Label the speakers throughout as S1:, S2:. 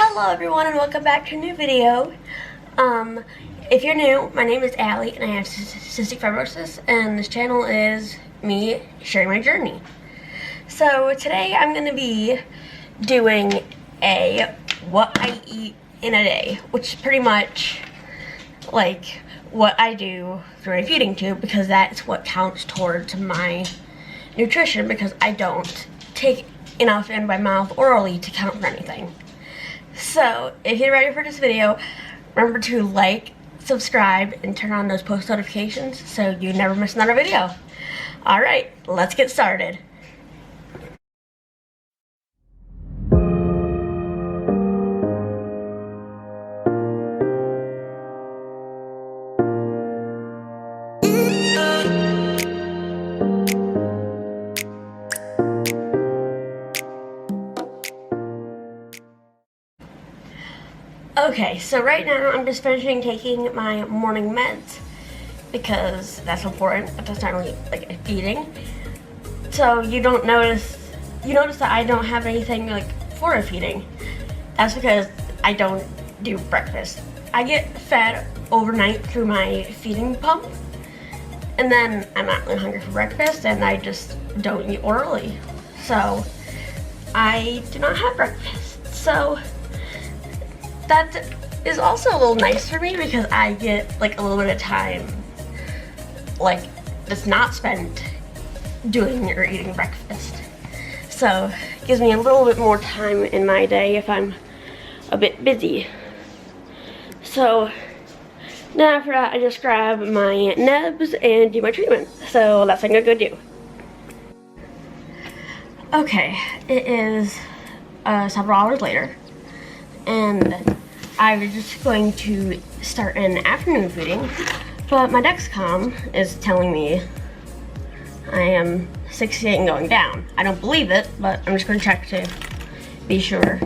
S1: Hello everyone and welcome back to a new video. If you're new, my name is Allie and I have cystic fibrosis, and this channel is me sharing my journey. So today I'm going to be doing a what I eat in a day, which is pretty much like what I do through my feeding tube, because that's what counts towards my nutrition, because I don't take enough in my mouth orally to count for anything. So, if you're ready for this video, remember to like, subscribe, and turn on those post notifications so you never miss another video. Alright, let's get started. Okay, so right now I'm just finishing taking my morning meds because that's important, but that's not really like feeding. So you notice that I don't have anything like for a feeding. That's because I don't do breakfast. I get fed overnight through my feeding pump, and then I'm not really hungry for breakfast, and I just don't eat orally. So I do not have breakfast. So that is also a little nice for me because I get like a little bit of time like that's not spent doing or eating breakfast. So it gives me a little bit more time in my day if I'm a bit busy. So then after that I just grab my nebs and do my treatment. So that's what I'm gonna go do. Okay, it is several hours later, and I was just going to start an afternoon feeding, but my Dexcom is telling me I am 68 and going down. I don't believe it, but I'm just going to check to be sure.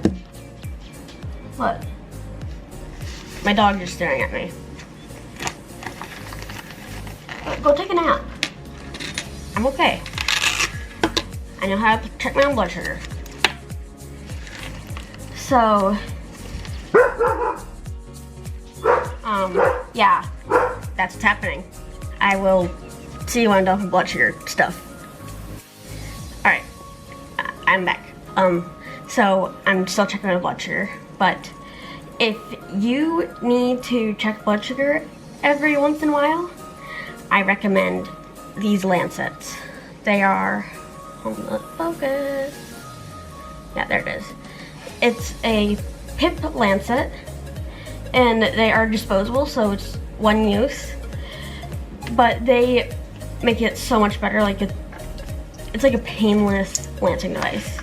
S1: What? My dog just staring at me. Go take a nap. I'm okay. I know how to check my own blood sugar. So yeah, that's what's happening. I will see you when I'm done with blood sugar stuff. Alright, I'm back. So I'm still checking my blood sugar, but if you need to check blood sugar every once in a while, I recommend these lancets. They are, focus. Yeah, there it is. It's a PIP lancet, and they are disposable, so it's one use, but they make it so much better. Like it's like a painless lancing device.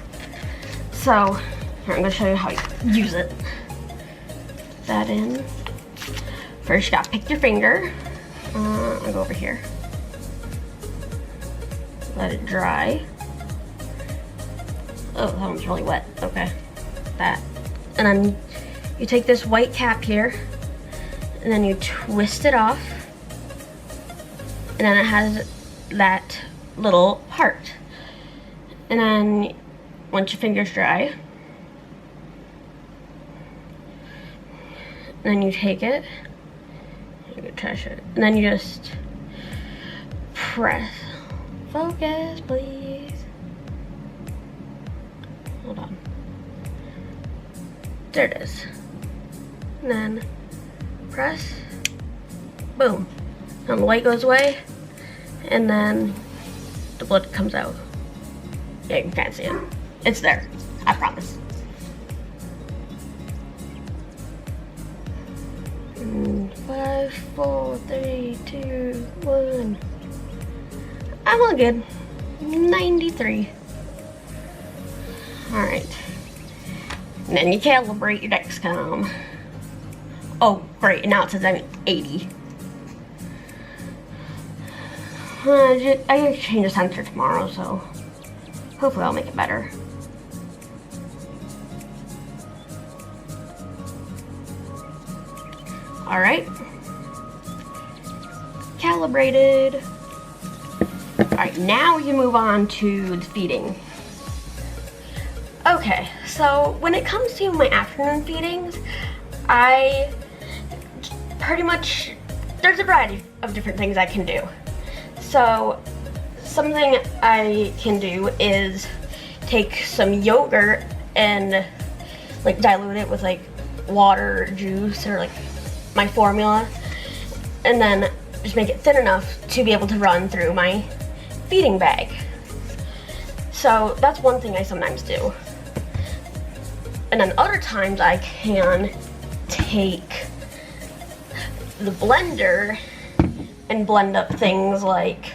S1: So here, I'm gonna show you how you use it. Put that in. First you gotta pick your finger. I'll go over here. Let it dry. Oh, that one's really wet. Okay, that. And then you take this white cap here, and then you twist it off, and then it has that little part. And then once your finger's dry, then you take it, you can trash it, and then you just press. Focus, please. Hold on. There it is. And then press, boom, and the light goes away, and then the blood comes out. Yeah, you can't see it. It's there, I promise. 5, 4, 3, 2, 1. I'm all good. 93. All right. And then you calibrate your Dexcom. Oh, great, and now it says I'm 80. I gotta change the sensor tomorrow, so hopefully I'll make it better. Alright. Calibrated. Alright, now you move on to the feeding. Okay, so when it comes to my afternoon feedings, I pretty much, there's a variety of different things I can do. So something I can do is take some yogurt and like dilute it with like water, juice, or like my formula, and then just make it thin enough to be able to run through my feeding bag. So that's one thing I sometimes do. And then other times I can take the blender and blend up things like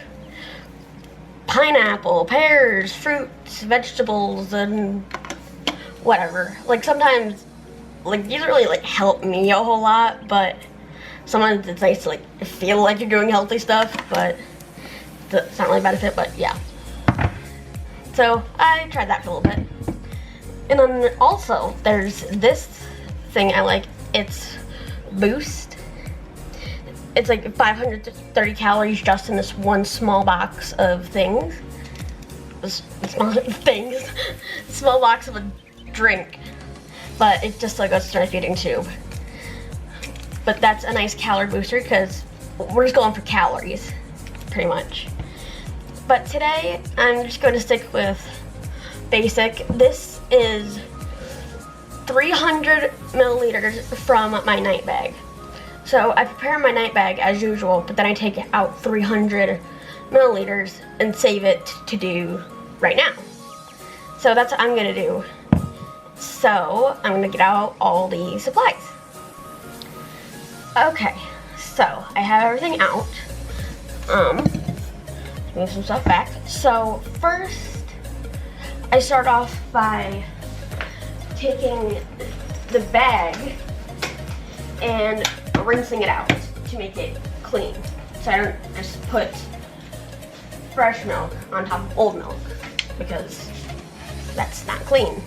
S1: pineapple, pears, fruits, vegetables, and whatever. Like sometimes, like these don't really like help me a whole lot, but sometimes it's nice to like feel like you're doing healthy stuff, but it's not really a benefit, but yeah. So I tried that for a little bit. And then also there's this thing I like, it's Boost. It's like 530 calories just in this one small box of things. Small box of a drink. But it's just like a straight feeding tube. But that's a nice calorie booster because we're just going for calories, pretty much. But today I'm just going to stick with basic. This is 300 milliliters from my night bag. So I prepare my night bag as usual, but then I take out 300 milliliters and save it to do right now. So that's what I'm gonna do. So I'm gonna get out all the supplies. Okay, so I have everything out. Move some stuff back. So first, I start off by taking the bag and rinsing it out to make it clean. So I don't just put fresh milk on top of old milk because that's not clean.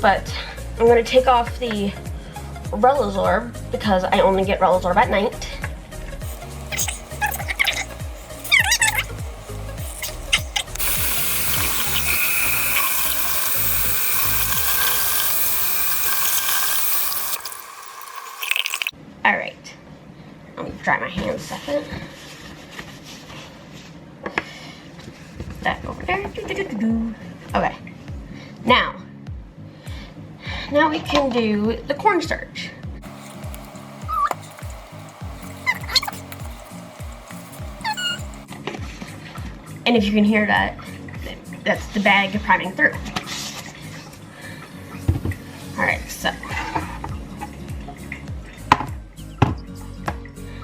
S1: But I'm gonna take off the Relazorb because I only get Relazorb at night. Alright, let me dry my hands a second. That over there. Okay, now we can do the cornstarch. And if you can hear that, that's the bag priming through. Alright, so.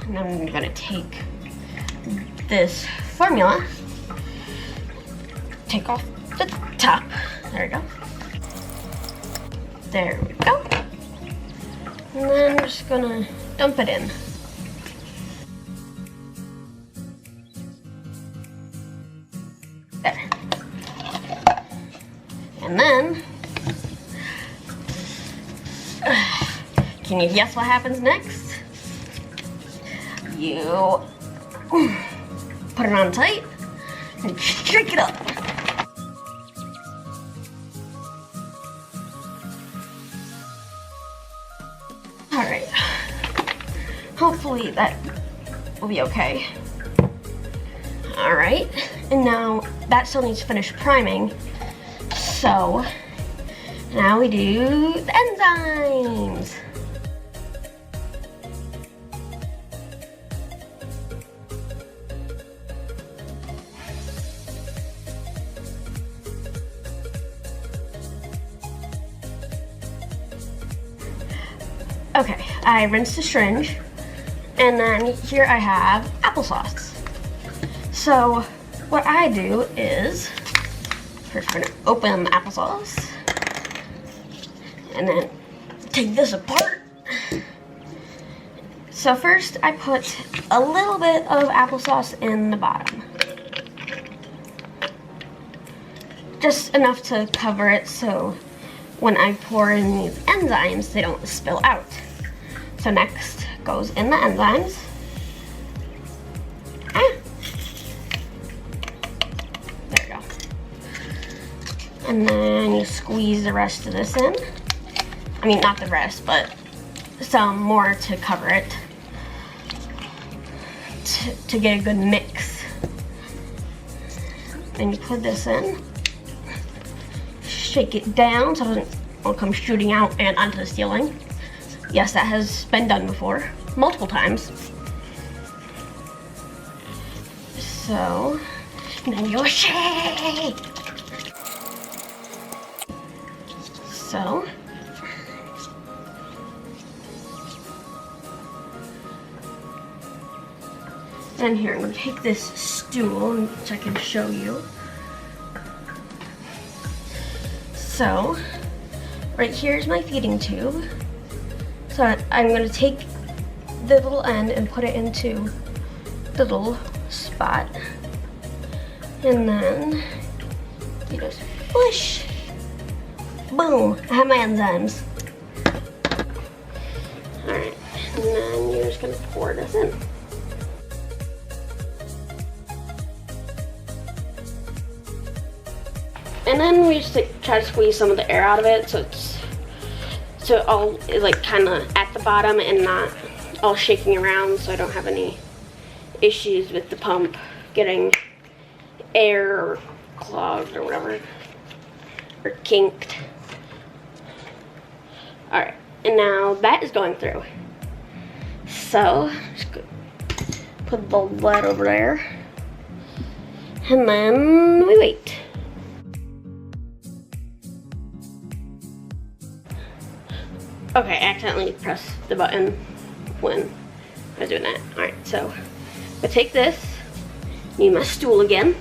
S1: And I'm gonna take this formula, take off the top, there we go. There we go. And then I'm just gonna dump it in. There. And then, can you guess what happens next? You put it on tight and shake it up. Alright, hopefully that will be okay. Alright, and now that still needs to finish priming. So, now we do the enzymes. Okay, I rinsed the syringe, and then here I have applesauce. So what I do is, first I'm gonna open the applesauce, and then take this apart. So first I put a little bit of applesauce in the bottom. Just enough to cover it so when I pour in these enzymes, they don't spill out. So next goes in the enzymes. There we go. And then you squeeze the rest of this in. I mean, not the rest, but some more to cover it. To get a good mix. And you put this in. Shake it down so it doesn't all come shooting out and onto the ceiling. Yes, that has been done before, multiple times. So, then you'll shake. So, and here, I'm going to take this stool, which I can show you. So, right here is my feeding tube. So I'm going to take the little end and put it into the little spot. And then you just push. Boom. I have my enzymes. Alright, and then you're just going to pour this in. And then we just like, try to squeeze some of the air out of it so it all is like kind of at the bottom and not all shaking around, so I don't have any issues with the pump getting air or clogged or whatever, or kinked. Alright, and now that is going through. So, just put the lead over there, and then we wait. Okay, I accidentally pressed the button when I was doing that. Alright, so I take this, need my stool again.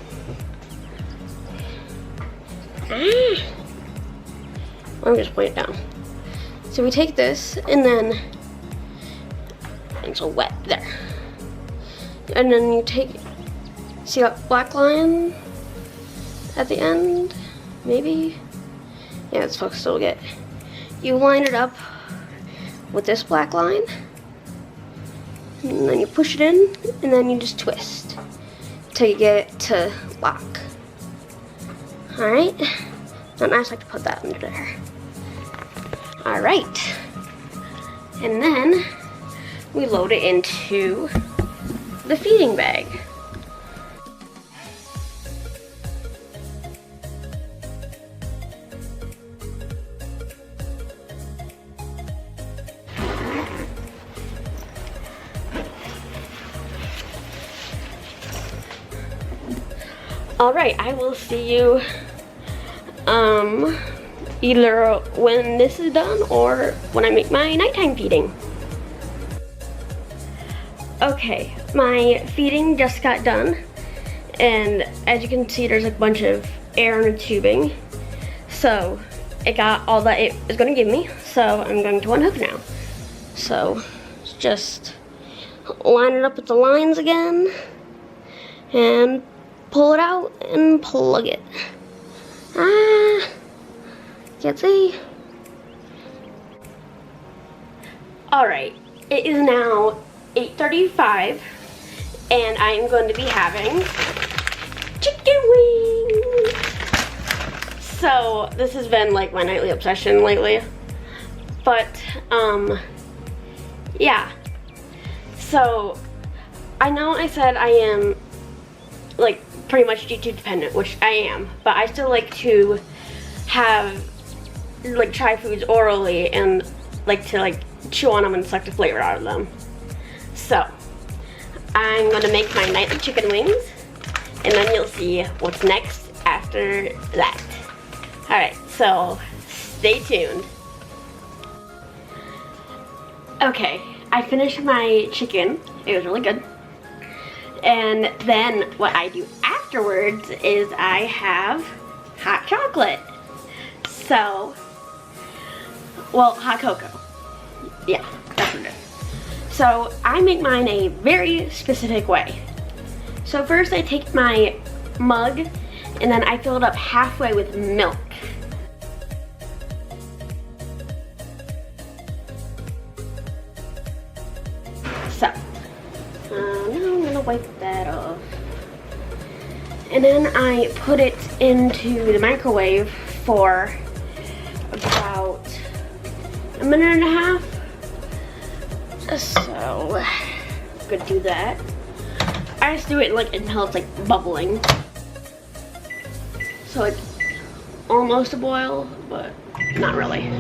S1: I'm just putting it down. So we take this and then it's all wet there. And then you take, see that black line at the end? Maybe? Yeah, it's supposed to get. You line it up with this black line, and then you push it in, and then you just twist till you get it to lock. Alright, then I just like to put that under there. Alright, and then we load it into the feeding bag. Alright, I will see you either when this is done or when I make my nighttime feeding. Okay, my feeding just got done, and as you can see there's a bunch of air in the tubing, so it got all that it is going to give me, so I'm going to unhook now. So just line it up with the lines again and pull it out and plug it. Can't see. Alright, it is now 8:35 and I am going to be having chicken wings. So this has been like my nightly obsession lately. But yeah. So I know I said I am like pretty much YouTube dependent, which I am, but I still like to have like try foods orally and like to like chew on them and suck the flavor out of them. So I'm gonna make my nightly chicken wings, and then you'll see what's next after that. Alright, so stay tuned. Okay, I finished my chicken. It was really good. And then what I do afterwards is I have hot chocolate. So, well, hot cocoa. Yeah, that's what it is. So I make mine a very specific way. So first I take my mug and then I fill it up halfway with milk. So, now I'm gonna wipe that off. And then I put it into the microwave for about a minute and a half. So I'm gonna do that. I just do it like until it's like bubbling. So it's almost a boil, but not really.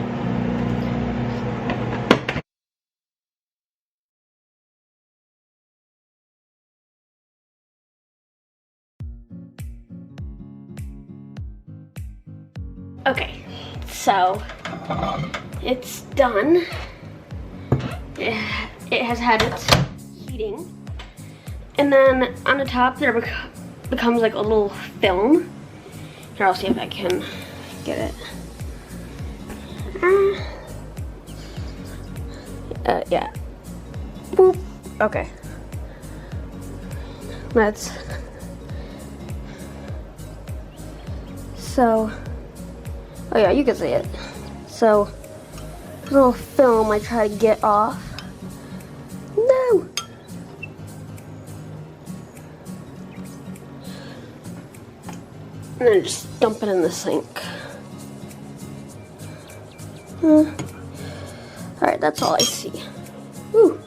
S1: Okay, so it's done. It has had its heating. And then on the top there becomes like a little film. Here, I'll see if I can get it. Yeah. Boop. Okay. That's so. Oh yeah, you can see it. So, little film I try to get off. No. And then just dump it in the sink. Alright, that's all I see. Woo.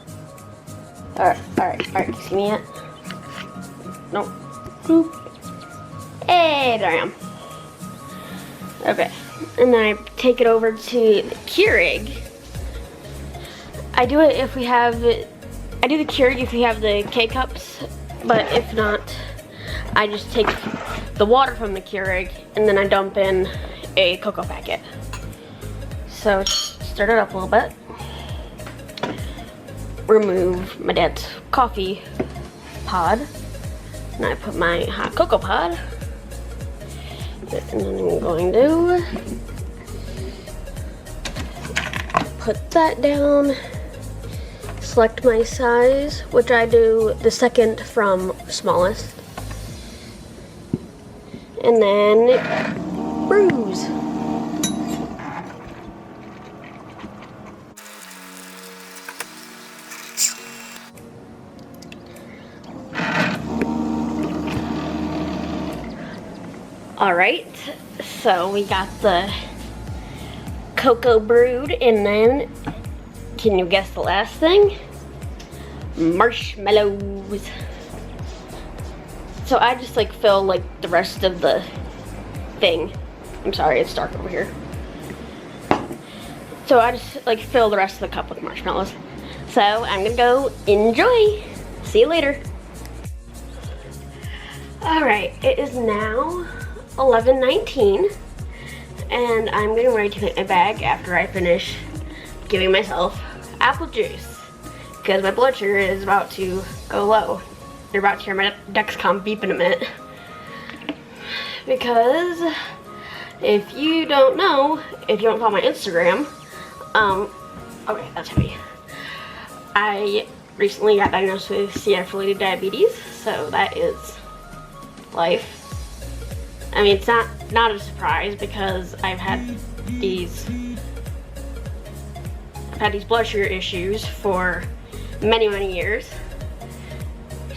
S1: Alright. Can you see me yet? Nope. Boop. Hey, there I am. Okay. And then I take it over to the Keurig. I do it if we have I do the Keurig if we have the K-cups, but if not, I just take the water from the Keurig and then I dump in a cocoa packet. So stir it up a little bit. Remove my dad's coffee pod. And I put my hot cocoa pod. And then I'm going to put that down. Select my size, which I do the second from smallest. And then bruise. Alright, so we got the cocoa brewed, and then, can you guess the last thing? Marshmallows. So I just like fill like the rest of the thing. I'm sorry, it's dark over here. So I just like fill the rest of the cup with marshmallows. So I'm gonna go enjoy. See you later. Alright, it is now 11:19 and I'm getting ready to make my bag after I finish giving myself apple juice because my blood sugar is about to go low. You're about to hear my Dexcom beep in a minute. Because if you don't know, if you don't follow my Instagram, okay, that's heavy. I recently got diagnosed with CF-related diabetes, so that is life. I mean, it's not a surprise because I've had these blood sugar issues for many years.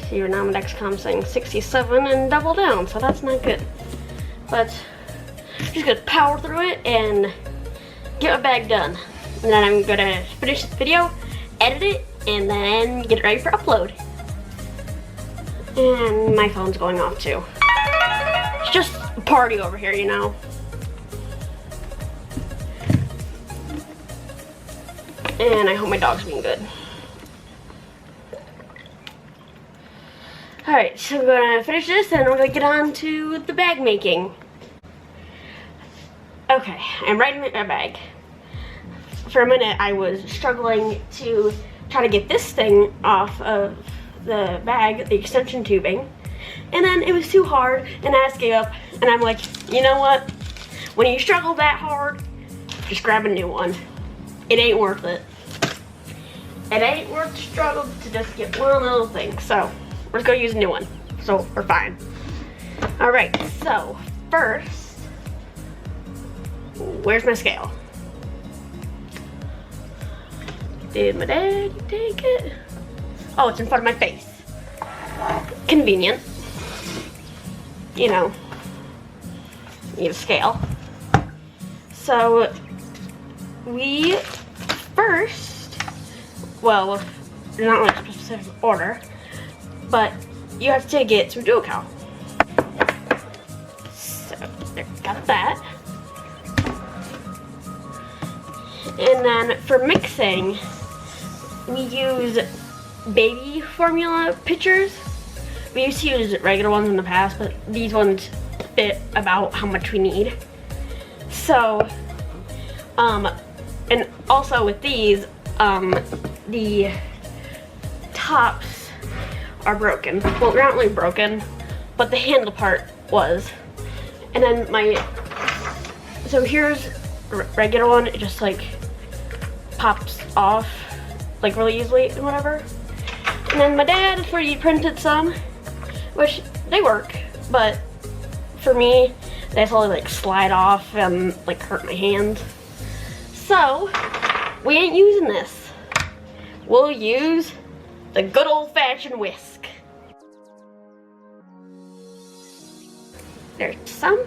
S1: See, your now my Dexcom saying 67 and double down, so that's not good. But I'm just gonna power through it and get my bag done. And then I'm gonna finish this video, edit it, and then get it ready for upload. And my phone's going off too. It's just a party over here, you know. And I hope my dog's being good. Alright, so we're gonna finish this and we're gonna get on to the bag making. Okay, I'm writing my bag. For a minute I was struggling to try to get this thing off of the bag, the extension tubing. And then it was too hard and I just gave up. And I'm like, you know what? When you struggle that hard, just grab a new one. It ain't worth it. It ain't worth the struggle to just get one little thing. So we're just gonna use a new one. So we're fine. Alright, so first, where's my scale? Did my dad take it? Oh, it's in front of my face. Convenient. You know, need a scale. So we first, well, not like a specific order, but you have to get some Duocal. So there, got that. And then for mixing, we use baby formula pitchers. We used to use regular ones in the past, but these ones fit about how much we need. So, and also with these, the tops are broken. Well, they're not really broken, but the handle part was. And then so here's a regular one. It just like pops off like really easily and whatever. And then my dad 3D printed some, which they work, but for me, they just only like slide off and like hurt my hands. So we ain't using this. We'll use the good old-fashioned whisk. There's some.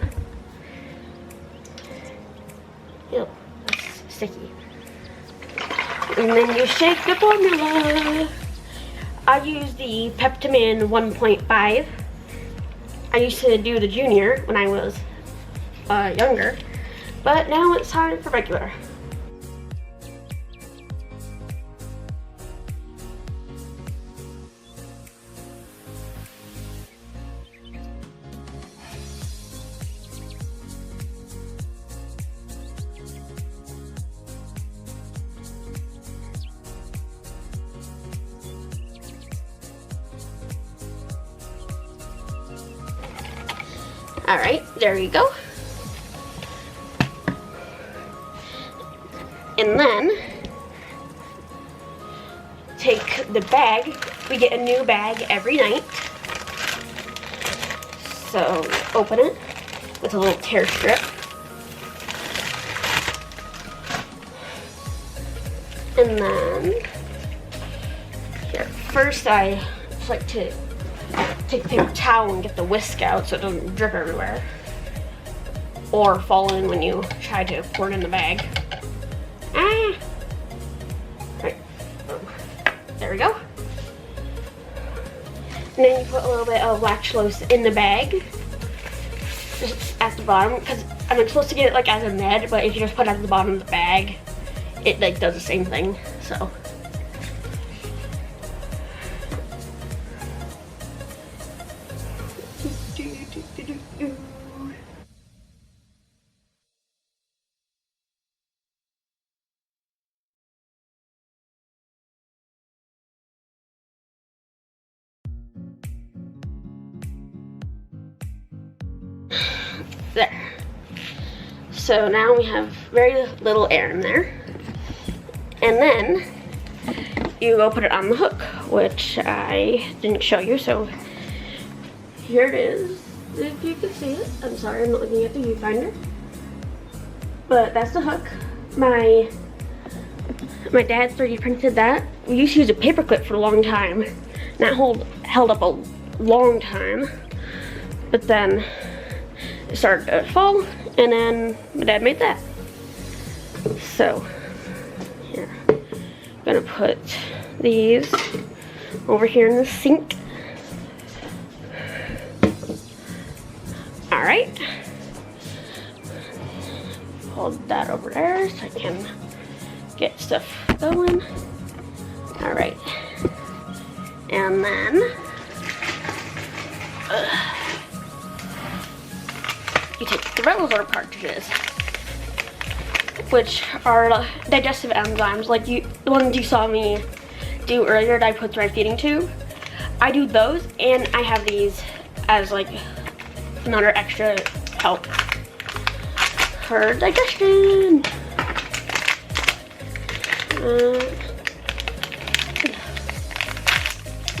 S1: Ew, that's sticky. And then you shake the formula. I use the Peptamin 1.5. I used to do the junior when I was younger, but now it's time for regular. All right, there you go. And then take the bag. We get a new bag every night. So open it with a little tear strip. And then here, first I just like to take a paper towel and get the whisk out so it doesn't drip everywhere or fall in when you try to pour it in the bag. Right. There we go. And then you put a little bit of lactulose in the bag, just at the bottom, because I'm supposed to get it like as a med, but if you just put it at the bottom of the bag, it like does the same thing. So. There. So now we have very little air in there. And then you go put it on the hook, which I didn't show you, so here it is, if you can see it. I'm sorry, I'm not looking at the viewfinder. But that's the hook. My dad 3D printed that. We used to use a paper clip for a long time. And that held up a long time. But then it started to fall, and then my dad made that. So, here. I'm gonna put these over here in the sink. Alright. Hold that over there so I can get stuff going. Alright. And then you take the Revelzor cartridges, which are digestive enzymes, like the ones you saw me do earlier that I put through my feeding tube. I do those, and I have these as like another extra help for digestion.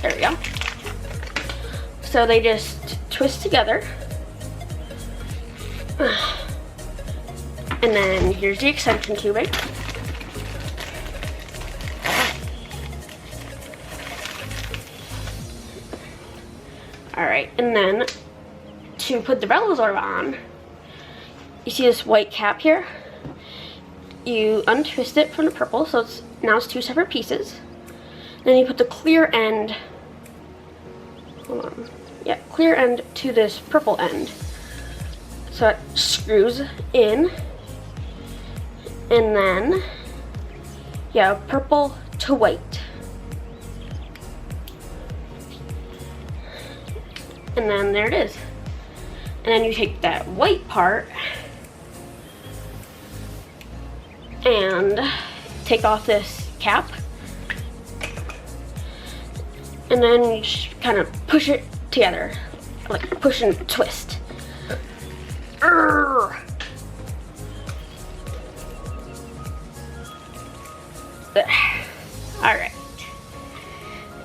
S1: There we go. So they just twist together. And then here's the extension tubing. Alright, and then to put the Revelzor on, you see this white cap here? you untwist it from the purple, so now it's 2 separate pieces. Then you put the clear end, hold on, yeah, clear end to this purple end. So it screws in, and then, yeah, purple to white. And then there it is. And then you take that white part and take off this cap. And then you just kind of push it together, like push and twist. Alright.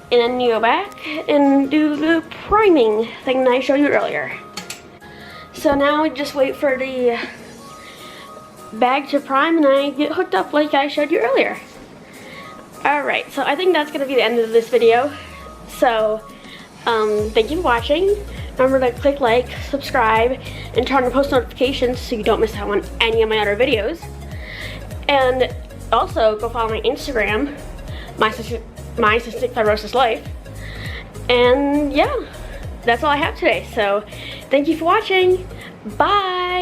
S1: And then you go back and do the priming thing that I showed you earlier. So now we just wait for the bag to prime and I get hooked up like I showed you earlier. Alright, so I think that's going to be the end of this video. So, thank you for watching. Remember to click like, subscribe, and turn on post notifications so you don't miss out on any of my other videos. And also, go follow my Instagram, my Cystic Fibrosis Life. And yeah, that's all I have today. So, thank you for watching. Bye!